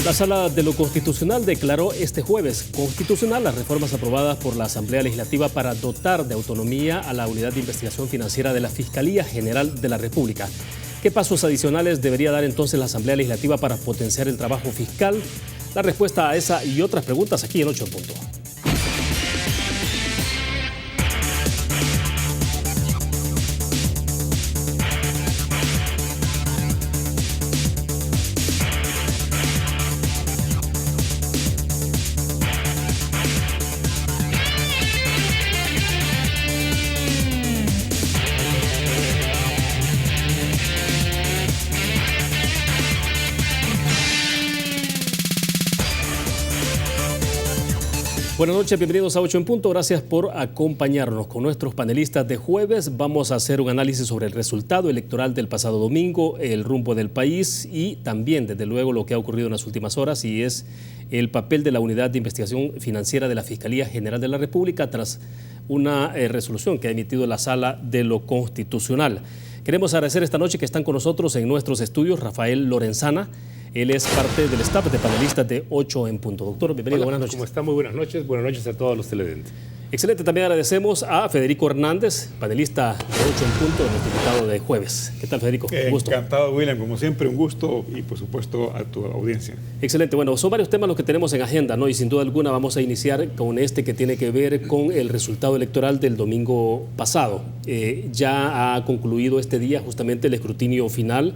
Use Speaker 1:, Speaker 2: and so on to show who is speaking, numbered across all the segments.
Speaker 1: La Sala de lo Constitucional declaró este jueves constitucional las reformas aprobadas por la Asamblea Legislativa para dotar de autonomía a la Unidad de Investigación Financiera de la Fiscalía General de la República. ¿Qué pasos adicionales debería dar entonces la Asamblea Legislativa para potenciar el trabajo fiscal? La respuesta a esa y otras preguntas aquí en 8 en Punto. Buenas noches, bienvenidos a 8 en Punto. Gracias por acompañarnos. Con nuestros panelistas de jueves vamos a hacer un análisis sobre el resultado electoral del pasado domingo, el rumbo del país y también, desde luego, lo que ha ocurrido en las últimas horas y es el papel de la Unidad de Investigación Financiera de la Fiscalía General de la República tras una resolución que ha emitido la Sala de lo Constitucional. Queremos agradecer esta noche que están con nosotros en nuestros estudios Rafael Lorenzana. Él es parte del staff de panelistas de 8 en Punto. Doctor, bienvenido,
Speaker 2: Hola,
Speaker 1: buenas noches.
Speaker 2: ¿Cómo está? Muy buenas noches a todos los televidentes.
Speaker 1: Excelente, también agradecemos a Federico Hernández, panelista de 8 en Punto, nuestro invitado de jueves. ¿Qué tal, Federico? Un gusto.
Speaker 3: Encantado, William, como siempre, un gusto y por supuesto a tu audiencia.
Speaker 1: Excelente, bueno, son varios temas los que tenemos en agenda, ¿no? Y sin duda alguna vamos a iniciar con este que tiene que ver con el resultado electoral del domingo pasado. Ya ha concluido este día justamente el escrutinio final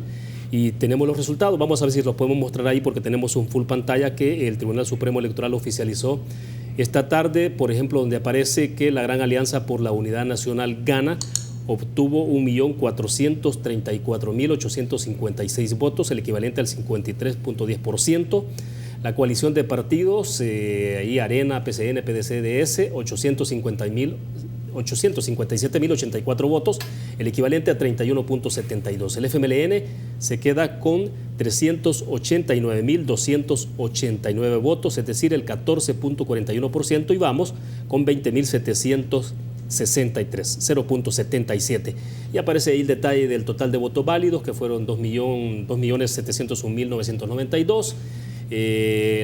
Speaker 1: y tenemos los resultados. Vamos a ver si los podemos mostrar ahí porque tenemos un full pantalla que el Tribunal Supremo Electoral oficializó esta tarde, por ejemplo, donde aparece que la Gran Alianza por la Unidad Nacional gana, obtuvo 1.434.856 votos, el equivalente al 53.10%. La coalición de partidos, ahí Arena, PCN, PDC, DS, 857.084 votos, el equivalente a 31.72. El FMLN se queda con 389.289 votos, es decir, el 14.41%, y vamos con 20.763, 0.77. Y aparece ahí el detalle del total de votos válidos, que fueron 2.701.992.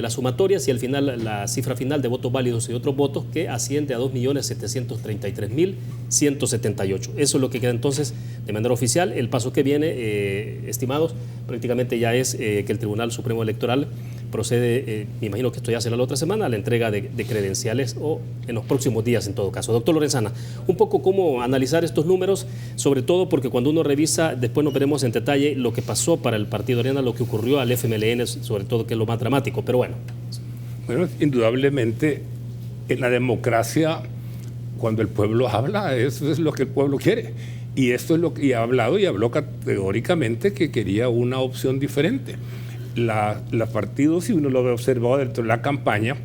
Speaker 1: Las sumatorias y al final la cifra final de votos válidos y otros votos que asciende a 2.733.178. Eso es lo que queda entonces de manera oficial. El paso que viene, estimados, prácticamente ya es que el Tribunal Supremo Electoral procede, me imagino que esto ya será la otra semana, a la entrega de credenciales o en los próximos días en todo caso. Doctor Lorenzana, un poco cómo analizar estos números, sobre todo porque cuando uno revisa, después nos veremos en detalle lo que pasó para el Partido Arena, lo que ocurrió al FMLN, sobre todo, que es lo más dramático, pero bueno.
Speaker 2: Bueno, indudablemente en la democracia, cuando el pueblo habla, eso es lo que el pueblo quiere. Y esto es lo que ha hablado y habló categóricamente que quería una opción diferente. La partido, si uno lo ve observado dentro de la campaña,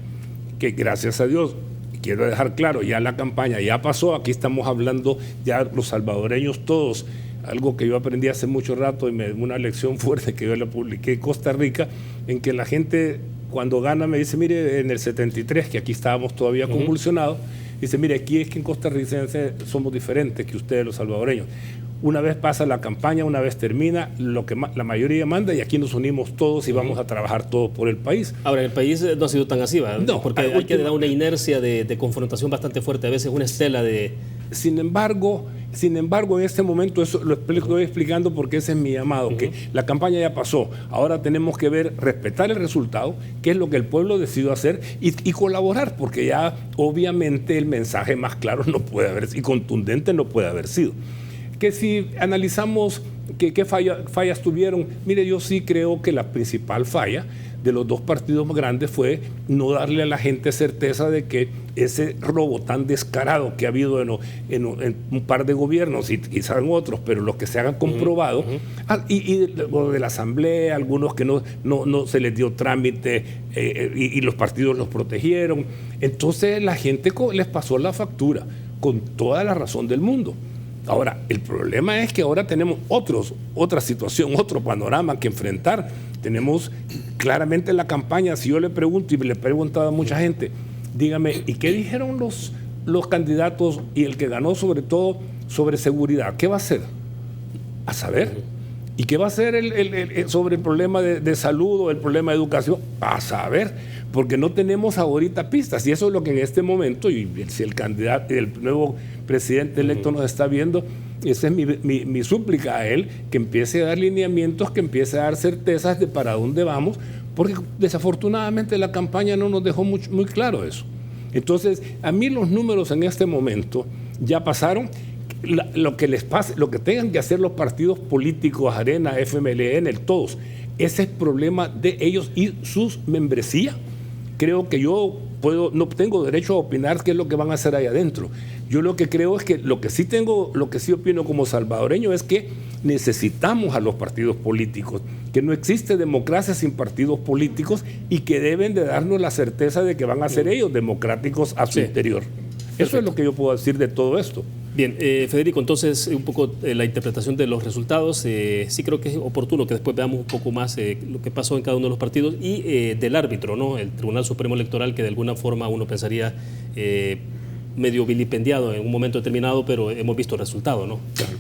Speaker 2: que gracias a Dios, quiero dejar claro, ya la campaña ya pasó, aquí estamos hablando ya los salvadoreños todos, algo que yo aprendí hace mucho rato y una lección fuerte que yo la publiqué en Costa Rica, en que la gente cuando gana me dice, mire, en el 73, que aquí estábamos todavía convulsionados, dice, mire, aquí es que en Costa Rica somos diferentes que ustedes los salvadoreños. Una vez pasa la campaña, una vez termina, lo que la mayoría manda y aquí nos unimos todos y vamos a trabajar todos por el país.
Speaker 1: Ahora, el país no ha sido tan así, ¿verdad?
Speaker 2: No,
Speaker 1: porque hay que dar una inercia de confrontación bastante fuerte, a veces una estela de...
Speaker 2: Sin embargo, en este momento, eso lo estoy explicando porque ese es mi llamado, que la campaña ya pasó. Ahora tenemos que respetar el resultado, qué es lo que el pueblo decidió hacer y colaborar, porque ya obviamente el mensaje más claro no puede haber y contundente no puede haber sido. Que si analizamos qué fallas tuvieron, mire, yo sí creo que la principal falla de los dos partidos más grandes fue no darle a la gente certeza de que ese robo tan descarado que ha habido en un par de gobiernos y quizás en otros, pero los que se hagan comprobado, y lo de la Asamblea, algunos que no se les dio trámite y los partidos los protegieron. Entonces la gente les pasó la factura con toda la razón del mundo. Ahora, el problema es que ahora tenemos otra situación, otro panorama que enfrentar. Tenemos claramente la campaña, si yo le pregunto y le he preguntado a mucha gente, dígame, ¿y qué dijeron los candidatos y el que ganó sobre todo sobre seguridad? ¿Qué va a hacer? A saber. ¿Y qué va a hacer sobre el problema de salud o el problema de educación? A saber, porque no tenemos ahorita pistas. Y eso es lo que en este momento, y si el candidato, el nuevo presidente electo nos está viendo, esa es mi súplica a él, que empiece a dar lineamientos, que empiece a dar certezas de para dónde vamos, porque desafortunadamente la campaña no nos dejó muy claro eso. Entonces, a mí los números en este momento ya pasaron. Lo que les pase, lo que tengan que hacer los partidos políticos, Arena, FMLN, todos, ese es problema de ellos y sus membresías. Creo que yo no tengo derecho a opinar qué es lo que van a hacer ahí adentro. Yo lo que creo es que lo que sí opino como salvadoreño es que necesitamos a los partidos políticos, que no existe democracia sin partidos políticos y que deben de darnos la certeza de que van a ser ellos democráticos a su interior. Eso es lo que yo puedo decir de todo esto.
Speaker 1: Bien, Federico, entonces un poco la interpretación de los resultados, sí creo que es oportuno que después veamos un poco más lo que pasó en cada uno de los partidos y del árbitro, ¿no? El Tribunal Supremo Electoral, que de alguna forma uno pensaría medio vilipendiado en un momento determinado, pero hemos visto el resultado, ¿no?
Speaker 3: Claro.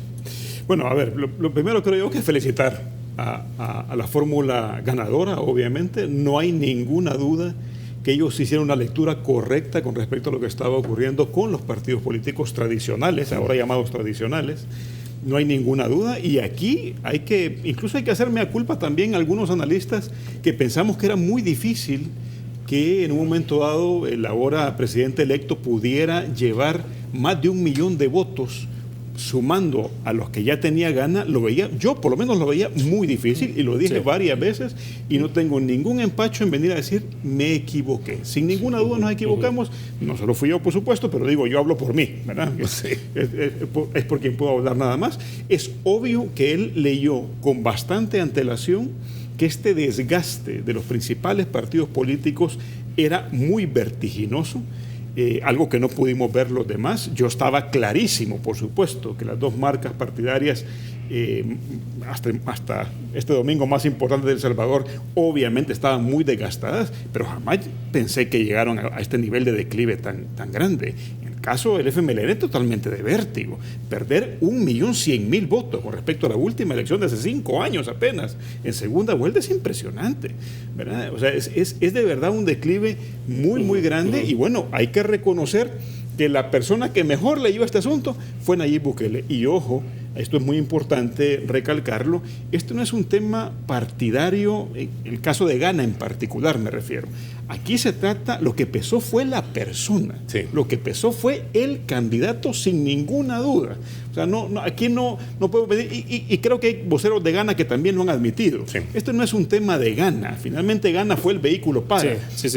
Speaker 3: Bueno, a ver, lo primero creo yo que es felicitar a la fórmula ganadora, obviamente. No hay ninguna duda que ellos hicieron una lectura correcta con respecto a lo que estaba ocurriendo con los partidos políticos tradicionales, ahora llamados tradicionales. No hay ninguna duda, y aquí incluso hay que hacer mea culpa también a algunos analistas que pensamos que era muy difícil que en un momento dado el ahora presidente electo pudiera llevar más de 1 millón de votos sumando a los que ya tenía gana. Yo por lo menos lo veía muy difícil y lo dije varias veces y no tengo ningún empacho en venir a decir me equivoqué. Sin ninguna duda nos equivocamos, no solo fui yo por supuesto, pero digo, yo hablo por mí, ¿verdad? Es por quien puedo hablar nada más. Es obvio que él leyó con bastante antelación que este desgaste de los principales partidos políticos era muy vertiginoso. Algo que no pudimos ver los demás. Yo estaba clarísimo, por supuesto, que las dos marcas partidarias hasta este domingo más importante de El Salvador obviamente estaban muy desgastadas, pero jamás pensé que llegaron a este nivel de declive tan grande. En el caso del FMLN, totalmente de vértigo. Perder 1.100.000 votos con respecto a la última elección de hace 5 años apenas en segunda vuelta es impresionante, ¿verdad? O sea, es de verdad un declive muy grande, y bueno, hay que reconocer que la persona que mejor leyó este asunto fue Nayib Bukele. Y ojo, esto es muy importante recalcarlo, esto no es un tema partidario, el caso de Ghana en particular me refiero. Aquí se trata, lo que pesó fue la persona, lo que pesó fue el candidato sin ninguna duda. O sea, aquí no puedo pedir, y creo que hay voceros de Ghana que también lo han admitido. Esto no es un tema de Ghana, finalmente Ghana fue el vehículo para,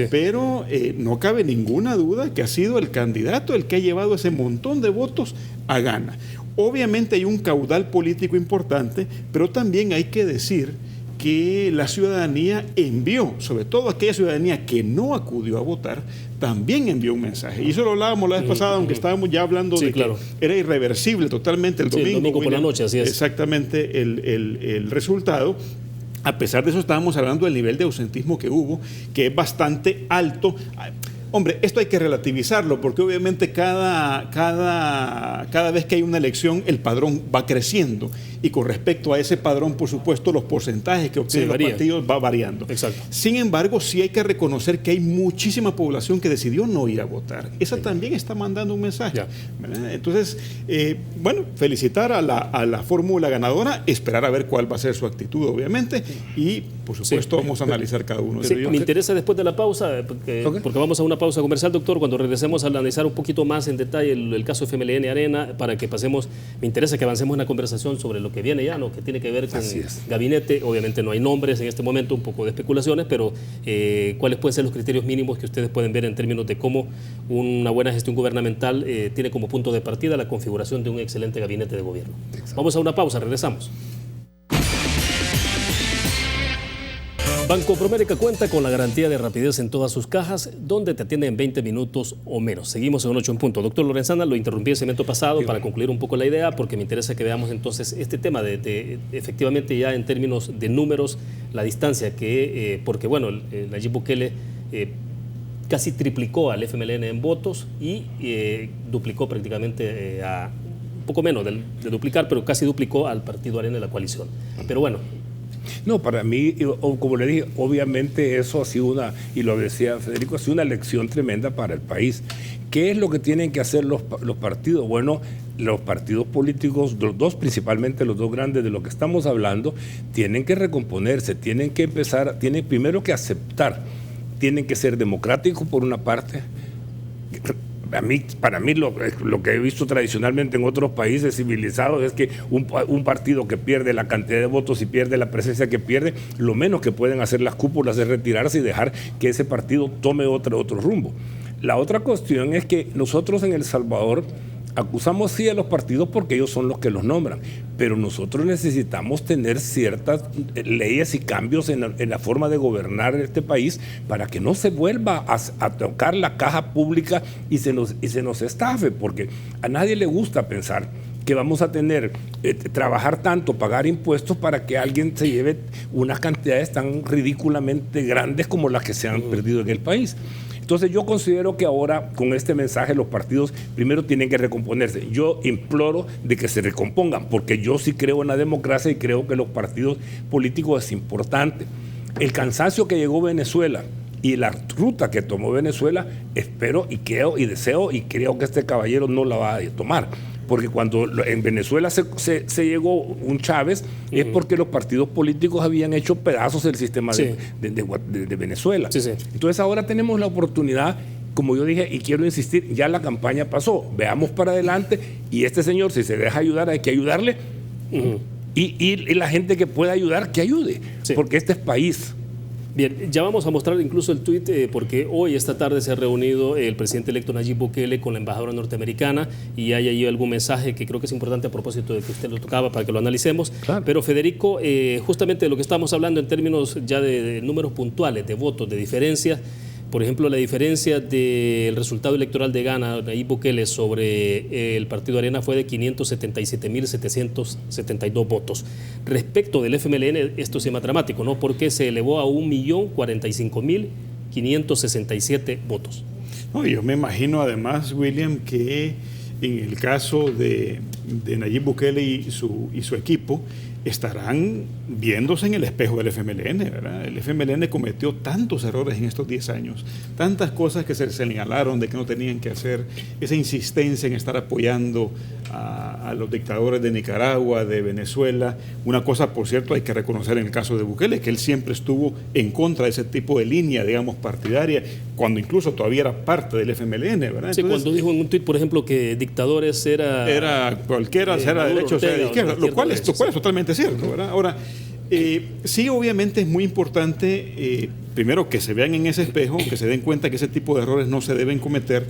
Speaker 3: pero no cabe ninguna duda que ha sido el candidato el que ha llevado ese montón de votos a Ghana. Obviamente hay un caudal político importante, pero también hay que decir que la ciudadanía envió, sobre todo aquella ciudadanía que no acudió a votar, también envió un mensaje. Y eso lo hablábamos la vez pasada, aunque estábamos ya hablando de que era irreversible totalmente el domingo.
Speaker 1: El domingo por la noche, así es.
Speaker 3: Exactamente el resultado. A pesar de eso, estábamos hablando del nivel de ausentismo que hubo, que es bastante alto. Hombre, esto hay que relativizarlo, porque obviamente cada vez que hay una elección el padrón va creciendo, y con respecto a ese padrón, por supuesto, los porcentajes que obtienen los partidos va variando.
Speaker 1: Exacto.
Speaker 3: Sin embargo, sí hay que reconocer que hay muchísima población que decidió no ir a votar. Esa también está mandando un mensaje. Entonces, bueno, felicitar a la fórmula ganadora, esperar a ver cuál va a ser su actitud, obviamente, y por supuesto vamos a analizar cada uno de ellos.
Speaker 1: Me interesa después de la pausa, porque vamos a una pausa comercial, doctor. Cuando regresemos a analizar un poquito más en detalle el caso FMLN Arena, para que pasemos, me interesa que avancemos una conversación sobre lo que viene ya, ¿no? Que tiene que ver con gabinete. Obviamente no hay nombres en este momento, un poco de especulaciones, pero ¿cuáles pueden ser los criterios mínimos que ustedes pueden ver en términos de cómo una buena gestión gubernamental tiene como punto de partida la configuración de un excelente gabinete de gobierno? Vamos a una pausa, regresamos. Banco Promérica cuenta con la garantía de rapidez en todas sus cajas, donde te atienden en 20 minutos o menos. Seguimos en 8 en punto. Doctor Lorenzana, lo interrumpí el segmento pasado para concluir un poco la idea, porque me interesa que veamos entonces este tema de efectivamente ya en términos de números, la distancia que, porque bueno, Nayib Bukele casi triplicó al FMLN en votos y duplicó prácticamente poco menos de duplicar, pero casi duplicó al Partido Arena de la coalición. Pero bueno.
Speaker 2: No, para mí, como le dije, obviamente eso ha sido y lo decía Federico, ha sido una lección tremenda para el país. ¿Qué es lo que tienen que hacer los partidos? Bueno, los partidos políticos, principalmente los dos grandes de lo que estamos hablando, tienen que recomponerse, tienen primero que aceptar, tienen que ser democráticos por una parte. Para mí lo que he visto tradicionalmente en otros países civilizados es que un partido que pierde la cantidad de votos y pierde la presencia que pierde, lo menos que pueden hacer las cúpulas es retirarse y dejar que ese partido tome otro rumbo. La otra cuestión es que nosotros en El Salvador acusamos sí a los partidos porque ellos son los que los nombran, pero nosotros necesitamos tener ciertas leyes y cambios en la forma de gobernar este país para que no se vuelva a tocar la caja pública y se nos estafe, porque a nadie le gusta pensar que vamos a trabajar tanto, pagar impuestos para que alguien se lleve unas cantidades tan ridículamente grandes como las que se han perdido en el país. Entonces yo considero que ahora con este mensaje los partidos primero tienen que recomponerse. Yo imploro de que se recompongan, porque yo sí creo en la democracia y creo que los partidos políticos es importante. El cansancio que llegó Venezuela y la ruta que tomó Venezuela, espero y creo y deseo y creo que este caballero no la va a tomar. Porque cuando en Venezuela se llegó un Chávez, es porque los partidos políticos habían hecho pedazos del sistema de Venezuela. Sí. Entonces ahora tenemos la oportunidad, como yo dije, y quiero insistir, ya la campaña pasó, veamos para adelante, y este señor, si se deja ayudar, hay que ayudarle, y la gente que pueda ayudar, que ayude, porque este es país.
Speaker 1: Bien, ya vamos a mostrar incluso el tuit porque hoy, esta tarde, se ha reunido el presidente electo Nayib Bukele con la embajadora norteamericana y hay ahí algún mensaje que creo que es importante a propósito de que usted lo tocaba para que lo analicemos. Claro. Pero Federico, justamente de lo que estamos hablando en términos ya de números puntuales, de votos, de diferencias, por ejemplo, la diferencia del resultado electoral de Ghana, Nayib Bukele, sobre el Partido Arena fue de 577.772 votos. Respecto del FMLN, esto es más dramático, ¿no? Porque se elevó a 1.045.567 votos.
Speaker 3: No, yo me imagino además, William, que en el caso de Nayib Bukele y su equipo, estarán viéndose en el espejo del FMLN, ¿verdad? El FMLN cometió tantos errores en estos 10 años, tantas cosas que se señalaron de que no tenían que hacer, esa insistencia en estar apoyando a los dictadores de Nicaragua, de Venezuela. Una cosa, por cierto, hay que reconocer en el caso de Bukele, que él siempre estuvo en contra de ese tipo de línea, digamos, partidaria, cuando incluso todavía era parte del FMLN, ¿verdad?
Speaker 1: Sí, entonces, cuando dijo en un tuit, por ejemplo, que dictadores era cualquiera,
Speaker 3: sea de derecha o sea de izquierda, lo cual es totalmente cierto, ¿verdad? Ahora, sí, obviamente es muy importante, primero, que se vean en ese espejo, que se den cuenta que ese tipo de errores no se deben cometer.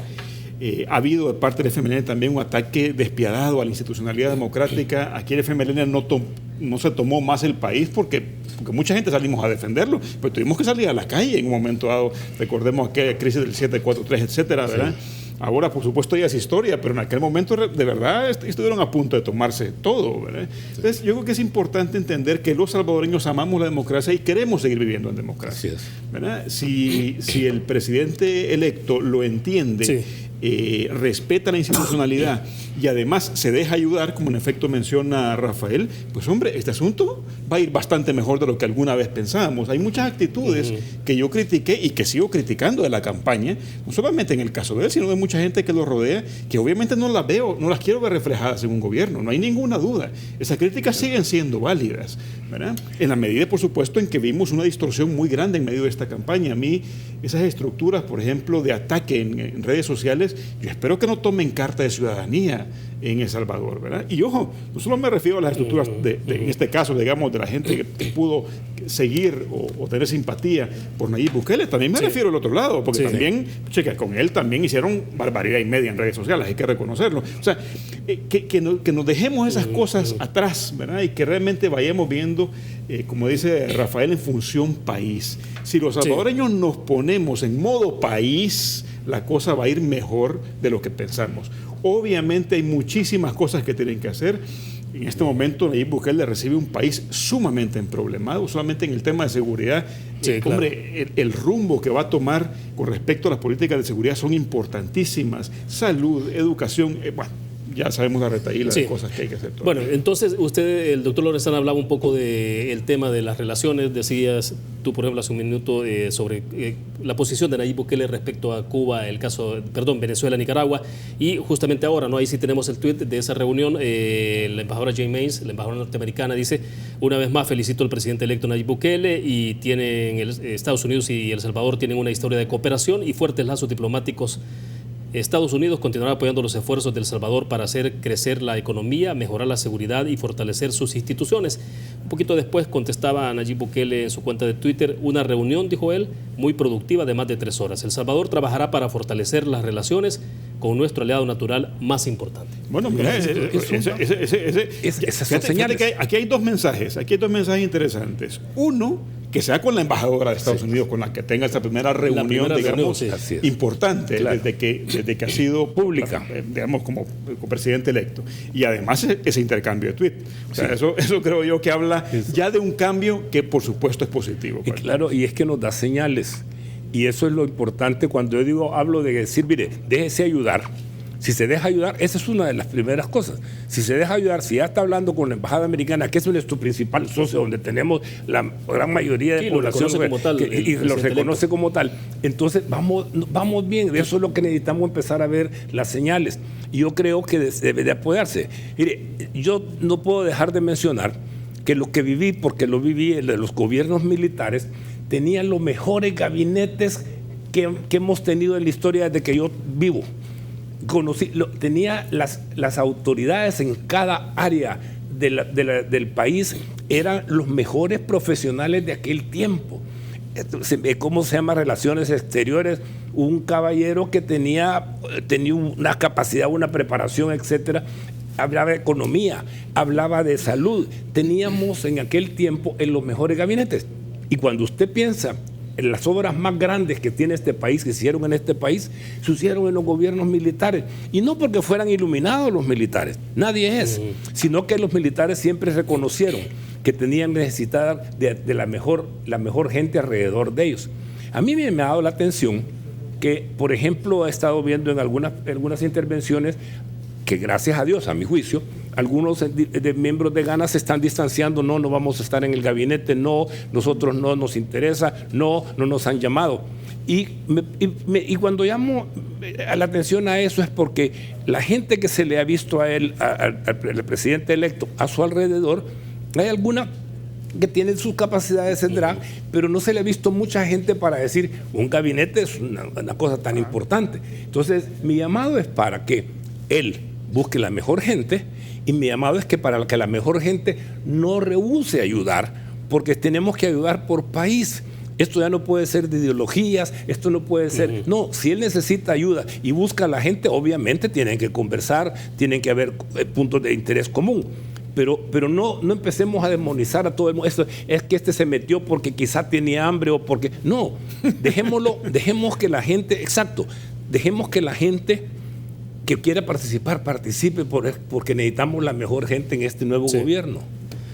Speaker 3: Ha habido de parte del FMLN también un ataque despiadado a la institucionalidad democrática. Aquí el FMLN no se tomó más el país porque mucha gente salimos a defenderlo, pero tuvimos que salir a la calle en un momento dado. Recordemos aquella crisis del 743, etcétera, ¿verdad? Sí. Ahora, por supuesto, ya es historia, pero en aquel momento de verdad estuvieron a punto de tomarse todo, ¿verdad? Entonces, yo creo que es importante entender que los salvadoreños amamos la democracia y queremos seguir viviendo en democracia, ¿verdad? Si el presidente electo lo entiende, sí, respeta la institucionalidad y además se deja ayudar, como en efecto menciona Rafael, pues hombre, este asunto va a ir bastante mejor de lo que alguna vez pensábamos. Hay muchas actitudes que yo critiqué y que sigo criticando de la campaña, no solamente en el caso de él, sino de mucha gente que lo rodea, que obviamente no las veo, no las quiero ver reflejadas en un gobierno, no hay ninguna duda. Esas críticas siguen siendo válidas, ¿verdad? En la medida, por supuesto, en que vimos una distorsión muy grande en medio de esta campaña. A mí, esas estructuras, por ejemplo, de ataque en redes sociales, yo espero que no tomen carta de ciudadanía en El Salvador, ¿verdad? Y ojo, no solo me refiero a las estructuras en este caso, digamos, de la gente que pudo seguir o tener simpatía por Nayib Bukele, también me refiero al otro lado, porque también, checa, con él también hicieron barbaridad y media en redes sociales, hay que reconocerlo. O sea, que nos dejemos esas cosas atrás, ¿verdad? Y que realmente vayamos viendo, como dice Rafael, en función país. Si los salvadoreños nos ponemos en modo país, la cosa va a ir mejor de lo que pensamos. Obviamente hay muchísimas cosas que tienen que hacer. En este momento Nayib Bukele recibe un país sumamente emproblemado, solamente en el tema de seguridad. Sí, hombre, el rumbo que va a tomar con respecto a las políticas de seguridad son importantísimas. Salud, educación, bueno, ya sabemos la retaíla de cosas que hay que hacer todavía.
Speaker 1: Bueno, entonces usted, el doctor Lorenzana, hablaba un poco del tema de las relaciones. Decías tú, por ejemplo, hace un minuto sobre la posición de Nayib Bukele respecto a Cuba, Venezuela, Nicaragua, y justamente ahora, ¿no? Ahí sí tenemos el tuit de esa reunión. La embajadora Jane Mains, la embajadora norteamericana, dice: una vez más felicito al presidente electo Nayib Bukele, y Estados Unidos y El Salvador tienen una historia de cooperación y fuertes lazos diplomáticos. Estados Unidos continuará apoyando los esfuerzos de El Salvador para hacer crecer la economía, mejorar la seguridad y fortalecer sus instituciones. Un poquito después contestaba a Nayib Bukele en su cuenta de Twitter: una reunión, dijo él, muy productiva de más de 3 horas. El Salvador trabajará para fortalecer las relaciones con nuestro aliado natural más importante.
Speaker 3: Bueno, mira, esas son señales. Aquí hay dos mensajes interesantes. Uno, que sea con la embajadora de Estados Unidos, con la que tenga esta primera reunión, digamos, importante, claro, desde que ha sido pública, digamos, como presidente electo. Y además ese intercambio de tweets. O sea, eso creo yo que habla ya de un cambio que, por supuesto, es positivo.
Speaker 2: Y claro, y es que nos da señales. Y eso es lo importante cuando yo hablo de decir, mire, déjese ayudar. Si se deja ayudar, esa es una de las primeras cosas. Si se deja ayudar, si ya está hablando con la embajada americana, que es nuestro principal socio, donde tenemos la gran mayoría de población y lo reconoce como tal, entonces vamos bien. Eso es lo que necesitamos, empezar a ver las señales. Y yo creo que debe de apoyarse. Mire, yo no puedo dejar de mencionar que lo que viví, porque lo viví, los gobiernos militares tenían los mejores gabinetes que hemos tenido en la historia desde que yo vivo. Tenía las autoridades en cada área del país, eran los mejores profesionales de aquel tiempo. ¿Cómo se llama? Relaciones exteriores, un caballero que tenía una capacidad, una preparación, etcétera. Hablaba de economía, hablaba de salud. Teníamos en aquel tiempo en los mejores gabinetes. Y cuando usted piensa en las obras más grandes que tiene este país, que se hicieron en este país, se hicieron en los gobiernos militares. Y no porque fueran iluminados los militares, nadie es, sino que los militares siempre reconocieron que tenían necesidad de la mejor gente alrededor de ellos. A mí me ha dado la atención que, por ejemplo, he estado viendo en algunas intervenciones que, gracias a Dios, a mi juicio, algunos de miembros de Gana se están distanciando. No vamos a estar en el gabinete, nosotros no nos interesa, no nos han llamado. Y cuando llamo a la atención a eso es porque la gente que se le ha visto a él, al presidente electo, a su alrededor, hay alguna que tiene sus capacidades, tendrá, pero no se le ha visto mucha gente para decir, un gabinete es una cosa tan importante. Entonces, mi llamado es para que él busque la mejor gente, y mi llamado es que para que la mejor gente no rehúse ayudar, porque tenemos que ayudar por país. Esto ya no puede ser de ideologías, esto no puede ser... No, si él necesita ayuda y busca a la gente, obviamente tienen que conversar, tienen que haber puntos de interés común. Pero no empecemos a demonizar a todo el mundo. Esto es que este se metió porque quizá tenía hambre o porque... No, dejemos que la gente... Exacto, dejemos que la gente que quiera participar, participe, porque necesitamos la mejor gente en este nuevo gobierno.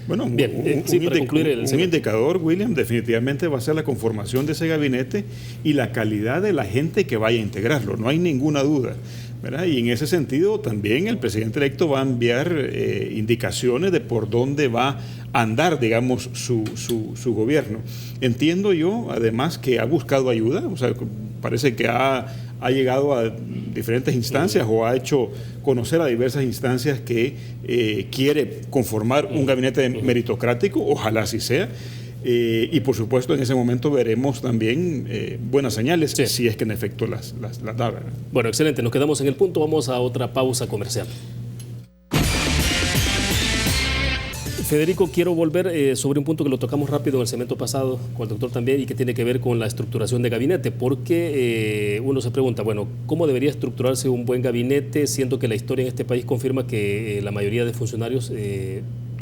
Speaker 3: Bueno, un indicador, William, definitivamente va a ser la conformación de ese gabinete y la calidad de la gente que vaya a integrarlo, no hay ninguna duda, ¿verdad? Y en ese sentido también el presidente electo va a enviar indicaciones de por dónde va a andar, digamos, su gobierno. Entiendo yo, además, que ha buscado ayuda, o sea, parece que ha llegado a diferentes instancias o ha hecho conocer a diversas instancias que quiere conformar un gabinete meritocrático, ojalá así sea. Y por supuesto en ese momento veremos también buenas señales, si es que en efecto las da.
Speaker 1: Bueno, excelente, nos quedamos en el punto, vamos a otra pausa comercial. Federico, quiero volver sobre un punto que lo tocamos rápido en el segmento pasado con el doctor también, y que tiene que ver con la estructuración de gabinete, porque uno se pregunta, bueno, ¿cómo debería estructurarse un buen gabinete, siendo que la historia en este país confirma que la mayoría de funcionarios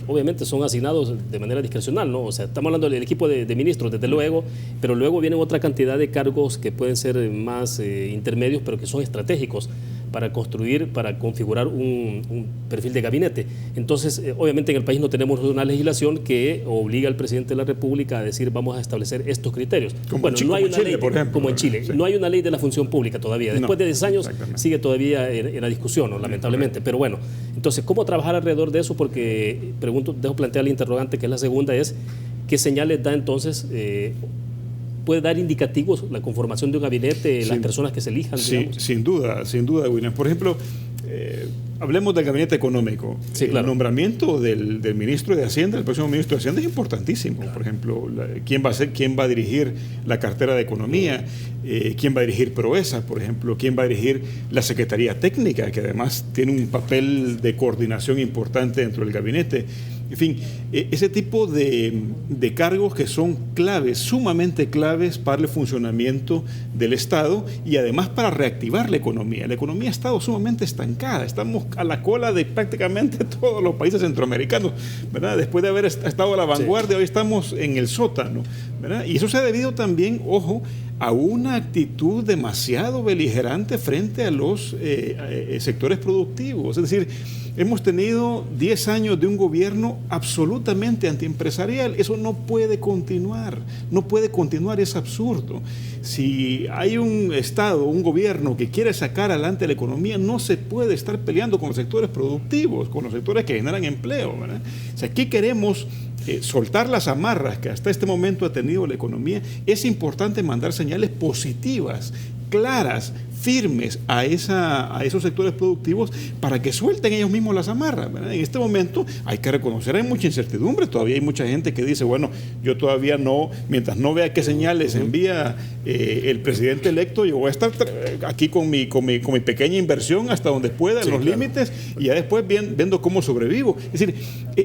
Speaker 1: obviamente son asignados de manera discrecional, ¿no? O sea, estamos hablando del equipo de ministros, desde luego, pero luego vienen otra cantidad de cargos que pueden ser más intermedios, pero que son estratégicos. para construir, para configurar un perfil de gabinete. Entonces, obviamente en el país no tenemos una legislación que obliga al presidente de la República a decir vamos a establecer estos criterios.
Speaker 3: Como
Speaker 1: no hay una
Speaker 3: Chile,
Speaker 1: ley,
Speaker 3: por ejemplo.
Speaker 1: como en Chile. Sí. No hay una ley de la función pública todavía. Después de 10 años sigue todavía en la discusión, ¿no? Lamentablemente. Pero bueno, entonces, ¿cómo trabajar alrededor de eso? Porque, dejo plantear la interrogante, que es la segunda, es ¿qué señales da entonces? ¿Puede dar indicativos la conformación de un gabinete, las personas que se elijan?
Speaker 3: Sí, sin duda, William. Por ejemplo, hablemos del gabinete económico.
Speaker 1: Sí, claro.
Speaker 3: El nombramiento del ministro de Hacienda, el próximo ministro de Hacienda, es importantísimo. Claro. Por ejemplo, quién va a dirigir la cartera de Economía, quién va a dirigir Proesa, por ejemplo, quién va a dirigir la Secretaría Técnica, que además tiene un papel de coordinación importante dentro del gabinete. En fin, ese tipo de cargos que son claves, sumamente claves para el funcionamiento del Estado y además para reactivar la economía. La economía ha estado sumamente estancada. Estamos a la cola de prácticamente todos los países centroamericanos, ¿verdad? Después de haber estado a la vanguardia, hoy estamos en el sótano, ¿verdad? Y eso se ha debido también, ojo, a una actitud demasiado beligerante frente a los sectores productivos. Es decir, hemos tenido 10 años de un gobierno absolutamente antiempresarial. Eso no puede continuar, es absurdo. Si hay un Estado, un gobierno que quiere sacar adelante la economía, no se puede estar peleando con los sectores productivos, con los sectores que generan empleo, ¿verdad? O sea, aquí queremos soltar las amarras que hasta este momento ha tenido la economía. Es importante mandar señales positivas, claras, firmes a esos sectores productivos para que suelten ellos mismos las amarras, ¿verdad? En este momento hay que reconocer, hay mucha incertidumbre, todavía hay mucha gente que dice, bueno, yo todavía no, mientras no vea qué señales envía el presidente electo, yo voy a estar aquí con mi pequeña inversión hasta donde pueda, en los límites, y ya después viendo cómo sobrevivo. Es decir,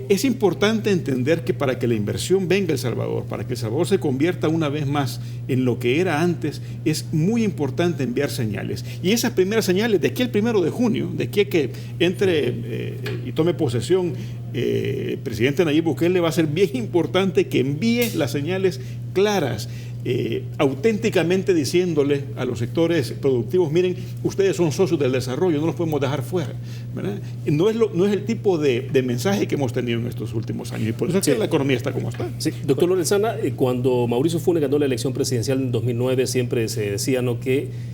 Speaker 3: es importante entender que para que la inversión venga a El Salvador, para que El Salvador se convierta una vez más en lo que era antes, es muy importante enviar señales. Y esas primeras señales, de aquí al 1 de junio, de aquí a que entre y tome posesión el presidente Nayib Bukele, va a ser bien importante que envíe las señales claras, auténticamente diciéndole a los sectores productivos, miren, ustedes son socios del desarrollo, no los podemos dejar fuera, ¿verdad? No es el tipo de mensaje que hemos tenido en estos últimos años, y por eso es que la economía está como está.
Speaker 1: Sí. Doctor Lorenzana, cuando Mauricio Funes ganó la elección presidencial en 2009, siempre se decía, ¿no?, que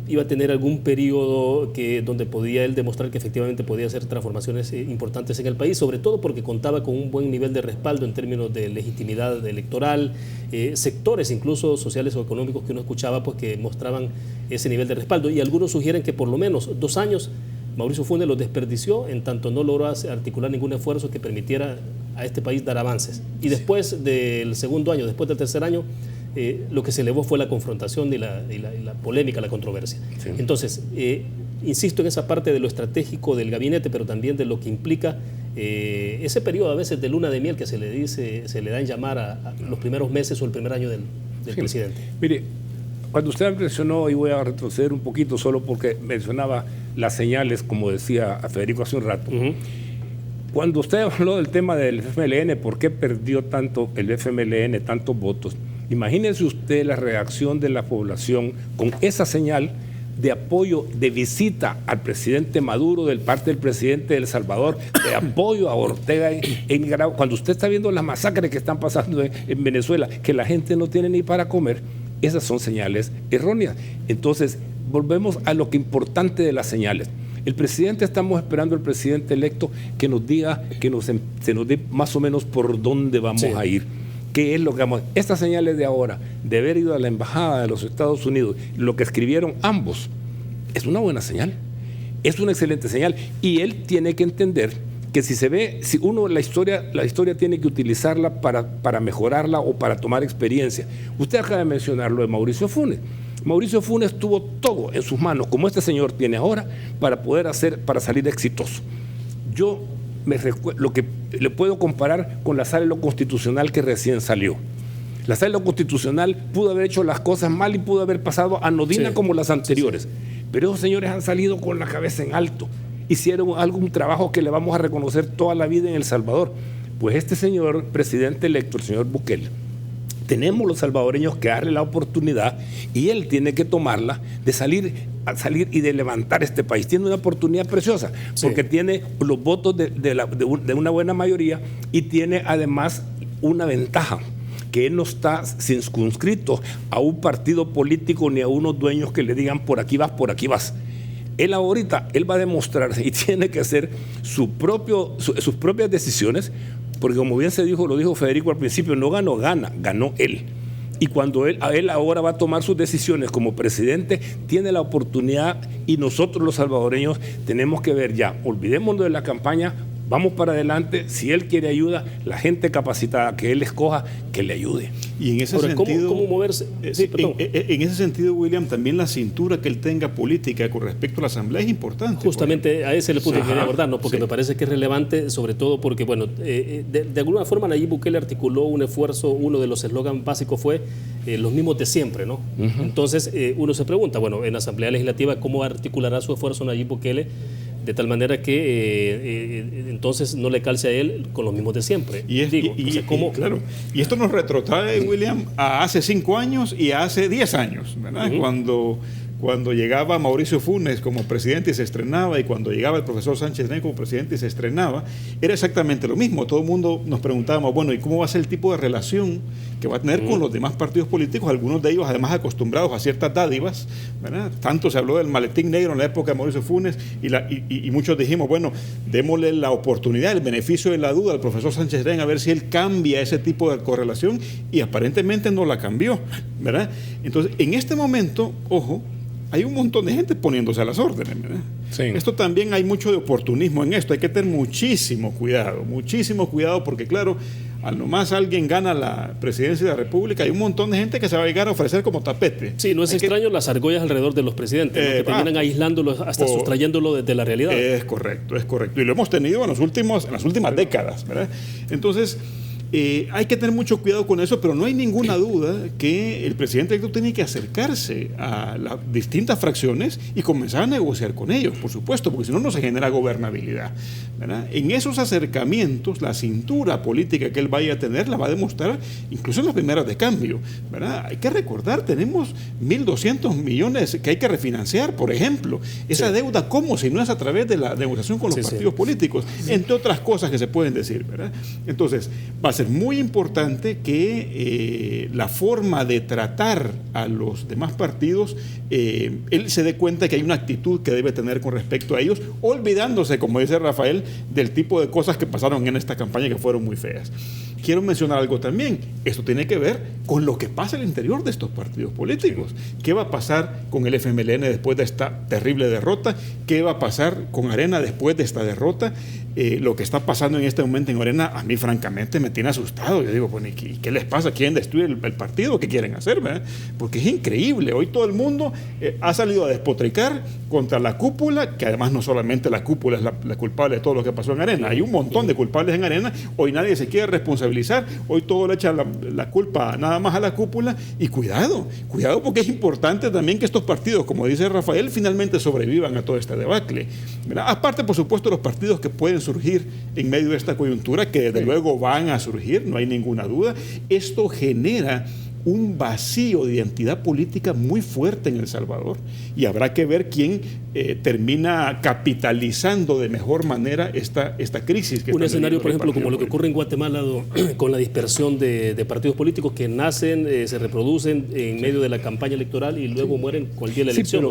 Speaker 1: iba a tener algún periodo donde podía él demostrar que efectivamente podía hacer transformaciones importantes en el país, sobre todo porque contaba con un buen nivel de respaldo en términos de legitimidad electoral, sectores incluso sociales o económicos que uno escuchaba pues que mostraban ese nivel de respaldo, y algunos sugieren que por lo menos 2 años Mauricio Funes los desperdició en tanto no logró articular ningún esfuerzo que permitiera a este país dar avances. Y después del segundo año, después del tercer año, lo que se elevó fue la confrontación y la polémica, la controversia. Sí. Entonces, insisto en esa parte de lo estratégico del gabinete, pero también de lo que implica ese periodo a veces de luna de miel que se le da en llamar a los primeros meses o el primer año del presidente.
Speaker 2: Mire, cuando usted mencionó, y voy a retroceder un poquito solo porque mencionaba las señales, como decía a Federico hace un rato. Cuando usted habló del tema del FMLN, ¿por qué perdió tanto el FMLN, tantos votos? Imagínense usted la reacción de la población con esa señal de apoyo, de visita al presidente Maduro, del parte del presidente de El Salvador, de apoyo a Ortega en Nicaragua. Cuando usted está viendo las masacres que están pasando en Venezuela, que la gente no tiene ni para comer, esas son señales erróneas. Entonces, volvemos a lo que importante de las señales. El presidente, estamos esperando al presidente electo que nos diga, se nos dé más o menos por dónde vamos a ir. ¿Qué es lo que vamos a hacer? Estas señales de ahora, de haber ido a la embajada de los Estados Unidos, lo que escribieron ambos, es una buena señal, es una excelente señal. Y él tiene que entender que si uno la historia tiene que utilizarla para mejorarla o para tomar experiencia. Usted acaba de mencionar lo de Mauricio Funes. Mauricio Funes tuvo todo en sus manos, como este señor tiene ahora, para salir exitoso. Yo lo que le puedo comparar con la sala de lo constitucional que recién salió. La sala de lo constitucional pudo haber hecho las cosas mal y pudo haber pasado anodina como las anteriores. Pero esos señores han salido con la cabeza en alto. Hicieron algún trabajo que le vamos a reconocer toda la vida en El Salvador. Pues este señor presidente electo, el señor Bukele, tenemos los salvadoreños que darle la oportunidad y él tiene que tomarla de salir y de levantar este país. Tiene una oportunidad preciosa porque tiene los votos de una buena mayoría y tiene además una ventaja, que él no está circunscrito a un partido político ni a unos dueños que le digan por aquí vas, por aquí vas. Él ahorita, él va a demostrarse y tiene que hacer sus propias decisiones, porque como bien se dijo, lo dijo Federico al principio, no ganó, ganó él. Y cuando él ahora va a tomar sus decisiones como presidente, tiene la oportunidad y nosotros los salvadoreños tenemos que ver ya, olvidémonos de la campaña, vamos para adelante, si él quiere ayuda, la gente capacitada que él escoja, que le ayude.
Speaker 3: Y en ese sentido, ¿cómo moverse? En ese sentido, William, también la cintura que él tenga política con respecto a la Asamblea es importante.
Speaker 1: Justamente a ese le punto que quería abordar, ¿no? Porque me parece que es relevante, sobre todo porque, bueno, de alguna forma Nayib Bukele articuló un esfuerzo, uno de los eslogans básicos fue los mismos de siempre, ¿no? Entonces, uno se pregunta, bueno, en la Asamblea Legislativa, ¿cómo articulará su esfuerzo Nayib Bukele? De tal manera que entonces no le calce a él con los mismos de siempre.
Speaker 3: Claro. Y esto nos retrotrae, William, a hace 5 años y a hace 10 años, ¿verdad? Cuando llegaba Mauricio Funes como presidente y se estrenaba, y cuando llegaba el profesor Sánchez Serén como presidente y se estrenaba, era exactamente lo mismo. Todo el mundo nos preguntábamos, bueno, ¿y cómo va a ser el tipo de relación que va a tener con los demás partidos políticos? Algunos de ellos además acostumbrados a ciertas dádivas, ¿verdad? Tanto se habló del maletín negro en la época de Mauricio Funes y muchos dijimos, bueno, démosle la oportunidad, el beneficio de la duda al profesor Sánchez Serén a ver si él cambia ese tipo de correlación, y aparentemente no la cambió, ¿verdad? Entonces, en este momento, ojo, hay un montón de gente poniéndose a las órdenes, ¿verdad? Sí. Esto también hay mucho de oportunismo en esto, hay que tener muchísimo cuidado, porque claro, al nomás alguien gana la presidencia de la República, hay un montón de gente que se va a llegar a ofrecer como tapete.
Speaker 1: Sí, no es extraño las argollas alrededor de los presidentes, ¿no? Que terminan aislándolo, hasta sustrayéndolo de la realidad.
Speaker 3: Es correcto. Y lo hemos tenido en las últimas décadas, ¿verdad? Entonces, hay que tener mucho cuidado con eso, pero no hay ninguna duda que el presidente electo tiene que acercarse a las distintas fracciones y comenzar a negociar con ellos, por supuesto, porque si no, no se genera gobernabilidad, ¿verdad? En esos acercamientos, la cintura política que él vaya a tener la va a demostrar incluso en las primeras de cambio, ¿verdad? Hay que recordar, tenemos 1.200 millones que hay que refinanciar, por ejemplo. Esa deuda, ¿cómo? Si no es a través de la negociación con los partidos políticos, entre otras cosas que se pueden decir, ¿verdad? Entonces, va a ser muy importante que la forma de tratar a los demás partidos, él se dé cuenta que hay una actitud que debe tener con respecto a ellos, olvidándose, como dice Rafael, del tipo de cosas que pasaron en esta campaña que fueron muy feas. Quiero mencionar algo también. Esto tiene que ver con lo que pasa al interior de estos partidos políticos. ¿Qué va a pasar con el FMLN después de esta terrible derrota? ¿Qué va a pasar con Arena después de esta derrota? Lo que está pasando en este momento en Arena, a mí francamente me tiene asustado. Yo digo, bueno, ¿y qué les pasa? ¿Quieren destruir el partido? ¿Qué quieren hacer? ¿Verdad? Porque es increíble. Hoy todo el mundo ha salido a despotricar contra la cúpula, que además no solamente la cúpula es la culpable de todo lo que pasó en Arena. Hay un montón de culpables en Arena. Hoy nadie se quiere responsabilizar. Hoy todo le echa la culpa nada más a la cúpula. Y cuidado porque es importante también que estos partidos, como dice Rafael, finalmente sobrevivan a todo este debacle, ¿verdad? Aparte, por supuesto, los partidos que pueden surgir en medio de esta coyuntura, que desde luego van a surgir, no hay ninguna duda. Esto genera un vacío de identidad política muy fuerte en El Salvador, y habrá que ver quién termina capitalizando de mejor manera esta crisis.
Speaker 1: Un escenario, por ejemplo, como lo que ocurre en Guatemala con la dispersión de partidos políticos que nacen, se reproducen en medio de la campaña electoral y luego mueren con el día de la elección.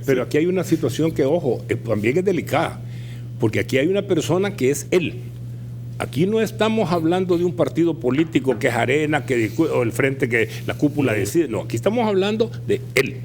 Speaker 2: Pero aquí hay una situación que, ojo, también es delicada, porque aquí hay una persona que es él. Aquí no estamos hablando de un partido político que es Arena, o el Frente, que la cúpula decide. No, aquí estamos hablando de él.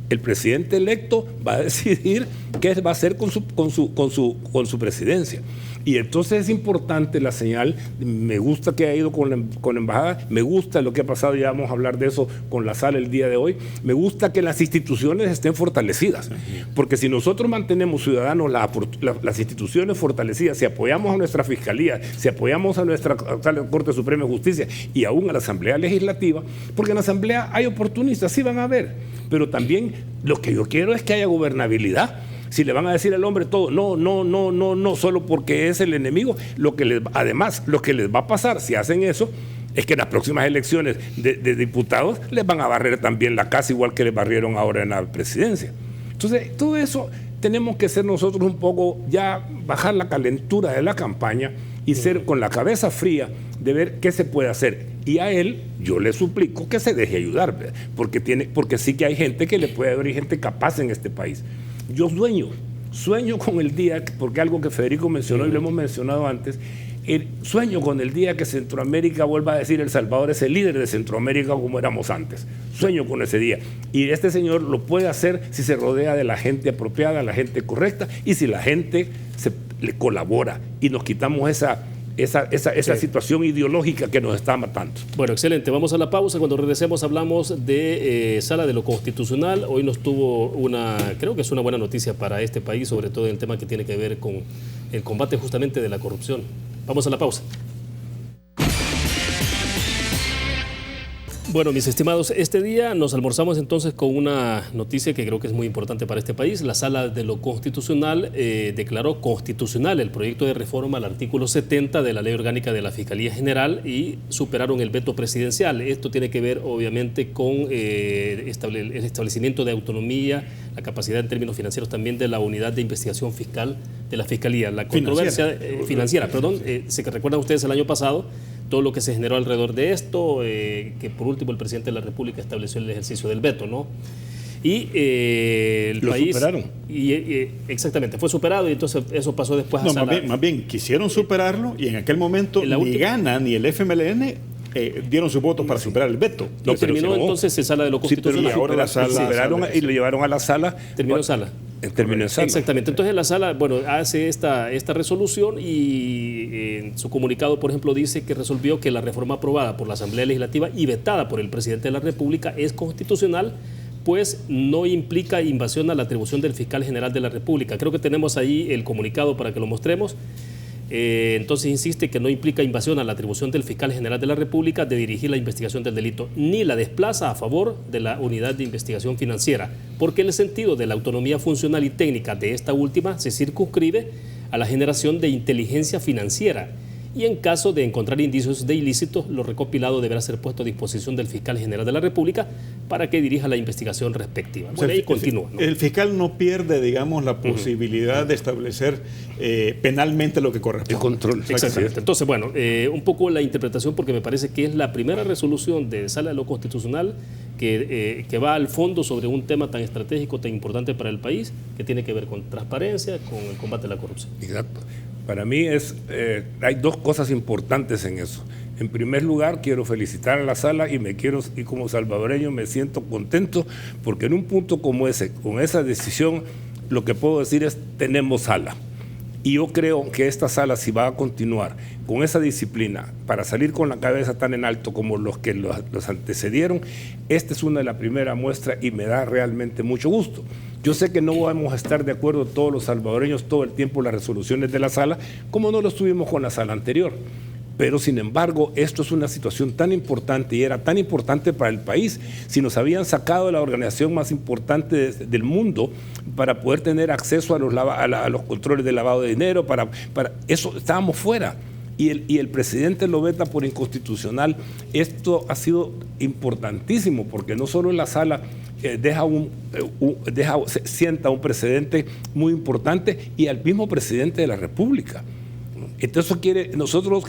Speaker 2: El presidente electo va a decidir qué va a hacer con su presidencia. Y entonces es importante la señal. Me gusta que ha ido con la embajada, me gusta lo que ha pasado, ya vamos a hablar de eso con la sala el día de hoy. Me gusta que las instituciones estén fortalecidas, porque si nosotros mantenemos ciudadanos las instituciones fortalecidas, si apoyamos a nuestra Fiscalía, si apoyamos a nuestra Corte Suprema de Justicia y aún a la Asamblea Legislativa, porque en la Asamblea hay oportunistas, sí van a haber, pero también lo que yo quiero es que haya gobernabilidad. Si le van a decir al hombre todo, no, solo porque es el enemigo, además, lo que les va a pasar si hacen eso, es que en las próximas elecciones de diputados les van a barrer también la casa, igual que les barrieron ahora en la presidencia. Entonces, todo eso tenemos que ser nosotros un poco, ya bajar la calentura de la campaña y ser con la cabeza fría de ver qué se puede hacer. Y a él yo le suplico que se deje ayudar, porque sí que hay gente que le puede haber, gente capaz en este país. Yo sueño con el día, porque algo que Federico mencionó y lo hemos mencionado antes, sueño con el día que Centroamérica vuelva a decir El Salvador es el líder de Centroamérica como éramos antes. Sueño con ese día. Y este señor lo puede hacer si se rodea de la gente apropiada, la gente correcta, y si la gente le colabora y nos quitamos esa situación ideológica que nos está matando.
Speaker 1: Bueno, excelente. Vamos a la pausa. Cuando regresemos hablamos de Sala de lo Constitucional. Hoy nos tuvo creo que es una buena noticia para este país, sobre todo en el tema que tiene que ver con el combate justamente de la corrupción. Vamos a la pausa. Bueno, mis estimados, este día nos almorzamos entonces con una noticia que creo que es muy importante para este país. La Sala de lo Constitucional declaró constitucional el proyecto de reforma al artículo 70 de la Ley Orgánica de la Fiscalía General y superaron el veto presidencial. Esto tiene que ver obviamente con el establecimiento de autonomía, la capacidad en términos financieros también de la unidad de investigación fiscal de la Fiscalía. La controversia financiera, se recuerdan ustedes el año pasado todo lo que se generó alrededor de esto, que por último el presidente de la República estableció el ejercicio del veto, ¿no? Y el país...
Speaker 2: superaron.
Speaker 1: Exactamente, fue superado y entonces eso pasó después a Sala.
Speaker 3: Más bien quisieron superarlo y en aquel momento ni Gana ni el FMLN dieron su voto para superar el veto.
Speaker 1: Y terminó entonces en Sala de lo Constitucional.
Speaker 2: Sí, ahora superaron y lo llevaron a la sala.
Speaker 1: Terminó en Sala.
Speaker 2: Terminó en Sala.
Speaker 1: Exactamente. Entonces la Sala, hace esta resolución y en su comunicado, por ejemplo, dice que resolvió que la reforma aprobada por la Asamblea Legislativa y vetada por el presidente de la República es constitucional, pues no implica invasión a la atribución del fiscal general de la República. Creo que tenemos ahí el comunicado para que lo mostremos. Entonces insiste que no implica invasión a la atribución del fiscal general de la República de dirigir la investigación del delito, ni la desplaza a favor de la unidad de investigación financiera, porque el sentido de la autonomía funcional y técnica de esta última se circunscribe a la generación de inteligencia financiera y en caso de encontrar indicios de ilícitos, lo recopilado deberá ser puesto a disposición del fiscal general de la República para que dirija la investigación respectiva. Bueno, ahí continúa, ¿no?
Speaker 3: El fiscal no pierde, digamos, la posibilidad de establecer penalmente lo que corresponde.
Speaker 2: El control.
Speaker 1: Exactamente. Entonces, un poco la interpretación, porque me parece que es la primera resolución de Sala de lo Constitucional que va al fondo sobre un tema tan estratégico, tan importante para el país, que tiene que ver con transparencia, con el combate a la corrupción.
Speaker 2: Exacto. Para mí hay dos cosas importantes en eso. En primer lugar, quiero felicitar a la Sala y como salvadoreño me siento contento porque en un punto como ese, con esa decisión, lo que puedo decir es tenemos Sala. Y yo creo que esta Sala, si va a continuar con esa disciplina para salir con la cabeza tan en alto como los que los antecedieron, esta es una de las primeras muestras y me da realmente mucho gusto. Yo sé que no vamos a estar de acuerdo todos los salvadoreños todo el tiempo en las resoluciones de la Sala, como no lo estuvimos con la Sala anterior. Pero, sin embargo, esto es una situación tan importante y era tan importante para el país. Si nos habían sacado de la organización más importante del mundo para poder tener acceso a los controles de lavado de dinero, para eso estábamos fuera. Y el presidente lo veta por inconstitucional. Esto ha sido importantísimo porque no solo la Sala sienta un precedente muy importante y al mismo presidente de la República. Entonces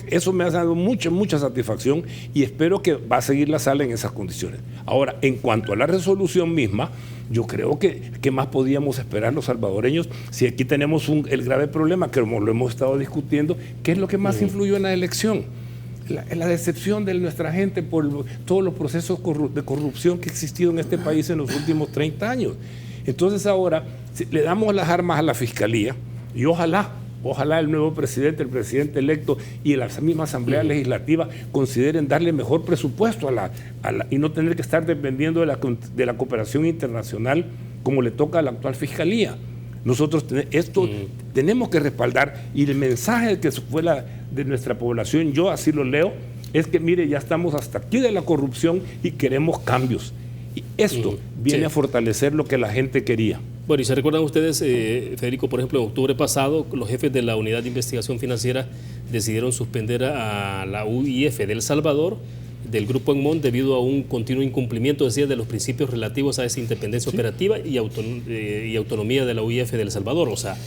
Speaker 2: eso me ha dado mucha satisfacción y espero que va a seguir la Sala en esas condiciones. Ahora, en cuanto a la resolución misma, yo creo que ¿qué más podíamos esperar los salvadoreños si aquí tenemos el grave problema que como lo hemos estado discutiendo, ¿qué es lo que más influyó en la elección? La decepción de nuestra gente por todos los procesos de corrupción que ha existido en este país en los últimos 30 años. Entonces ahora le damos las armas a la Fiscalía y ojalá el nuevo presidente, el presidente electo y la misma Asamblea Legislativa consideren darle mejor presupuesto y no tener que estar dependiendo de la cooperación internacional como le toca a la actual Fiscalía. Nosotros tenemos que respaldar y el mensaje que fue de nuestra población, yo así lo leo, es que mire, ya estamos hasta aquí de la corrupción y queremos cambios. Y esto viene a fortalecer lo que la gente quería.
Speaker 1: Bueno, y se recuerdan ustedes, Federico, por ejemplo, en octubre pasado, los jefes de la Unidad de Investigación Financiera decidieron suspender a la UIF de El Salvador del Grupo Egmont debido a un continuo incumplimiento, decía, de los principios relativos a esa independencia operativa y autonomía de la UIF de El Salvador. O sea,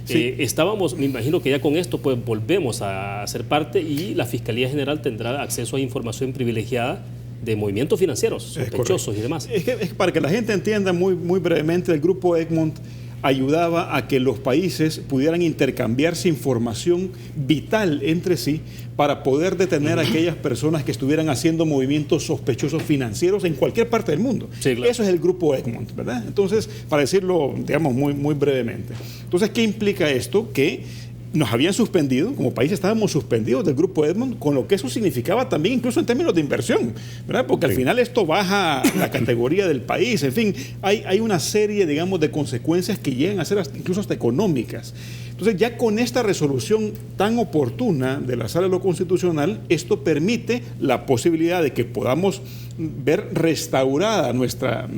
Speaker 1: estábamos, me imagino que ya con esto pues volvemos a ser parte y la Fiscalía General tendrá acceso a información privilegiada de movimientos financieros sospechosos y demás.
Speaker 3: Es que para que la gente entienda muy brevemente, el Grupo Egmont ayudaba a que los países pudieran intercambiarse información vital entre sí para poder detener a aquellas personas que estuvieran haciendo movimientos sospechosos financieros en cualquier parte del mundo. Sí, claro. Eso es el Grupo Egmont, ¿verdad? Entonces, para decirlo, digamos, muy brevemente. Entonces, ¿qué implica esto? Que nos habían suspendido, como país estábamos suspendidos del Grupo Egmont, con lo que eso significaba también incluso en términos de inversión, ¿verdad? Porque al final esto baja la categoría del país, en fin, hay una serie, digamos, de consecuencias que llegan a ser incluso hasta económicas. Entonces, ya con esta resolución tan oportuna de la Sala de lo Constitucional, esto permite la posibilidad de que podamos ver restaurada nuestra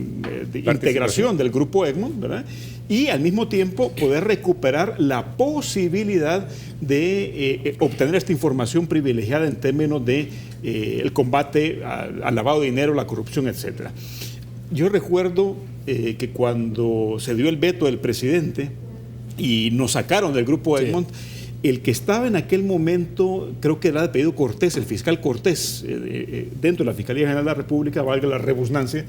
Speaker 3: integración del Grupo Egmont, ¿verdad? Y al mismo tiempo poder recuperar la posibilidad de obtener esta información privilegiada en términos de el combate al lavado de dinero, la corrupción, etc. Yo recuerdo que cuando se dio el veto del presidente y nos sacaron del Grupo Egmont, el que estaba en aquel momento, creo que era de apellido Cortés, el fiscal Cortés, dentro de la Fiscalía General de la República, valga la redundancia,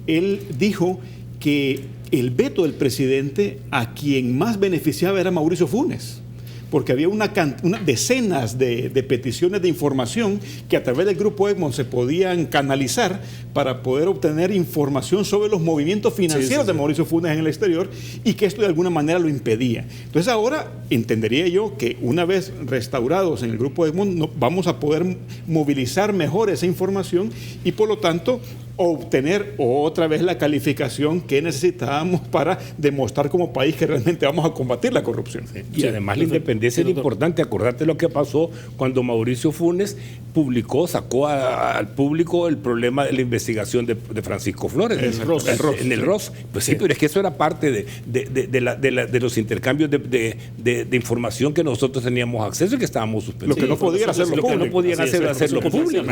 Speaker 3: él dijo que el veto del presidente a quien más beneficiaba era Mauricio Funes, porque había decenas de peticiones de información que a través del Grupo Egmont se podían canalizar para poder obtener información sobre los movimientos financieros de Mauricio Funes en el exterior y que esto de alguna manera lo impedía. Entonces ahora entendería yo que una vez restaurados en el Grupo Egmont vamos a poder movilizar mejor esa información y por lo tanto obtener otra vez la calificación que necesitábamos para demostrar como país que realmente vamos a combatir la corrupción.
Speaker 2: Y además la independencia es importante. Acordate lo que pasó cuando Mauricio Funes sacó al público el problema de la investigación de Francisco Flores en el ROS. Pues sí, pero es que eso era parte de los intercambios de información que nosotros teníamos acceso y que estábamos suspendidos.
Speaker 3: Lo que no podían hacerlo público.
Speaker 2: Lo que no podían hacerlo público.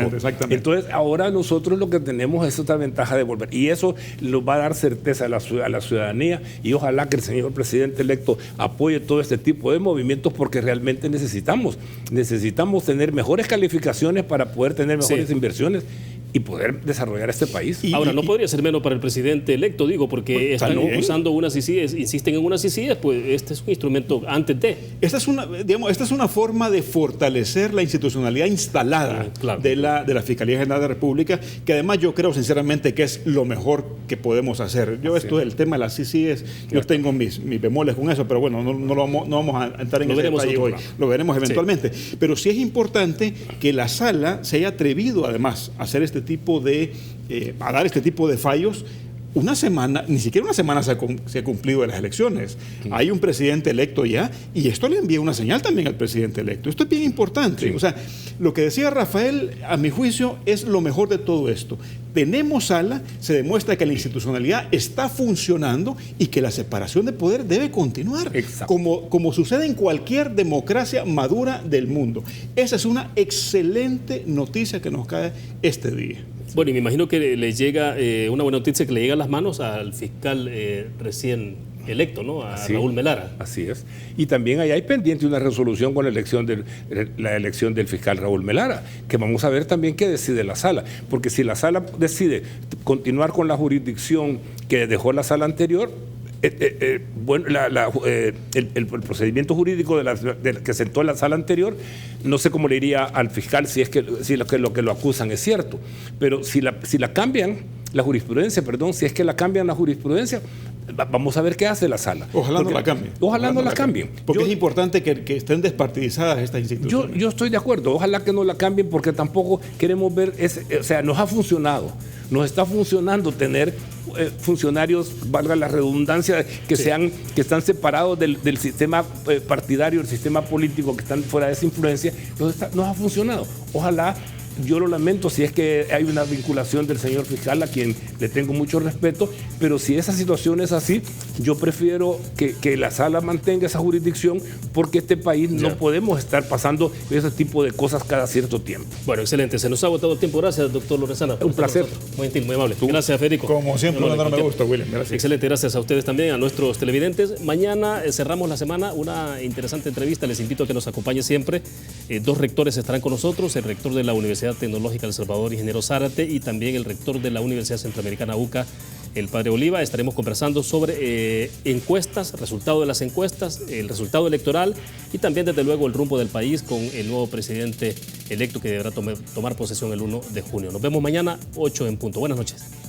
Speaker 2: Entonces ahora nosotros lo que tenemos es otra ventaja de volver. Y eso nos va a dar certeza a la ciudadanía y ojalá que el señor presidente electo apoye todo este tipo de movimientos porque realmente necesitamos tener mejores calificaciones para poder tener mejores inversiones y poder desarrollar este país.
Speaker 1: Ahora, no podría ser menos para el presidente electo, digo, porque están usando unas ICIES, insisten en unas ICIES, pues este es un instrumento antes de.
Speaker 3: Esta es una forma de fortalecer la institucionalidad instalada de la Fiscalía General de la República, que además yo creo sinceramente que es lo mejor que podemos hacer. Yo esto del tema de las ICIES, yo tengo mis bemoles con eso, pero bueno, no vamos a entrar en ese detalle hoy. Lo veremos eventualmente. Pero sí es importante que la Sala se haya atrevido además a hacer a dar este tipo de fallos. Una semana, ni siquiera una semana se ha cumplido de las elecciones. Hay un presidente electo ya y esto le envía una señal también al presidente electo. Esto es bien importante. O sea, lo que decía Rafael, a mi juicio, es lo mejor de todo esto. Tenemos Sala, se demuestra que la institucionalidad está funcionando y que la separación de poder debe continuar, como sucede en cualquier democracia madura del mundo. Esa es una excelente noticia que nos cae este día.
Speaker 1: Bueno, y me imagino que le llega una buena noticia que le llega a las manos al fiscal recién electo, ¿no? A Raúl Melara.
Speaker 2: Así es. Y también ahí hay pendiente una resolución con la elección del fiscal Raúl Melara, que vamos a ver también qué decide la Sala. Porque si la Sala decide continuar con la jurisdicción que dejó la Sala anterior, bueno, el procedimiento jurídico que sentó la Sala anterior, no sé cómo le iría al fiscal si lo que lo acusan es cierto, pero si la cambian la jurisprudencia, si es que la cambian la jurisprudencia, vamos a ver qué hace la Sala.
Speaker 3: Ojalá no la cambien.
Speaker 2: Ojalá no la cambien.
Speaker 3: Porque es importante que estén despartidizadas estas instituciones.
Speaker 2: Yo estoy de acuerdo, ojalá que no la cambien porque tampoco queremos ver, o sea, nos ha funcionado. Nos está funcionando tener funcionarios, valga la redundancia, que están separados del sistema partidario, del sistema político, que están fuera de esa influencia. Nos ha funcionado. Ojalá yo lo lamento si es que hay una vinculación del señor fiscal, a quien le tengo mucho respeto, pero si esa situación es así, yo prefiero que la sala mantenga esa jurisdicción, porque este país no podemos estar pasando ese tipo de cosas cada cierto tiempo.
Speaker 1: Bueno, excelente. Se nos ha agotado el tiempo. Gracias, doctor Lorenzana.
Speaker 2: Un placer.
Speaker 1: Muy gentil, muy amable. Gracias, Federico.
Speaker 3: Como siempre, un enorme gusto, William. Gracias.
Speaker 1: Excelente. Gracias a ustedes también, a nuestros televidentes. Mañana cerramos la semana, una interesante entrevista. Les invito a que nos acompañe siempre. Dos rectores estarán con nosotros, el rector de la Universidad Tecnológica de El Salvador, ingeniero Zárate, y también el rector de la Universidad Centroamericana UCA, el padre Oliva. Estaremos conversando sobre encuestas, resultado de las encuestas, el resultado electoral y también, desde luego, el rumbo del país con el nuevo presidente electo que deberá tomar posesión el 1 de junio. Nos vemos mañana, 8 en punto. Buenas noches.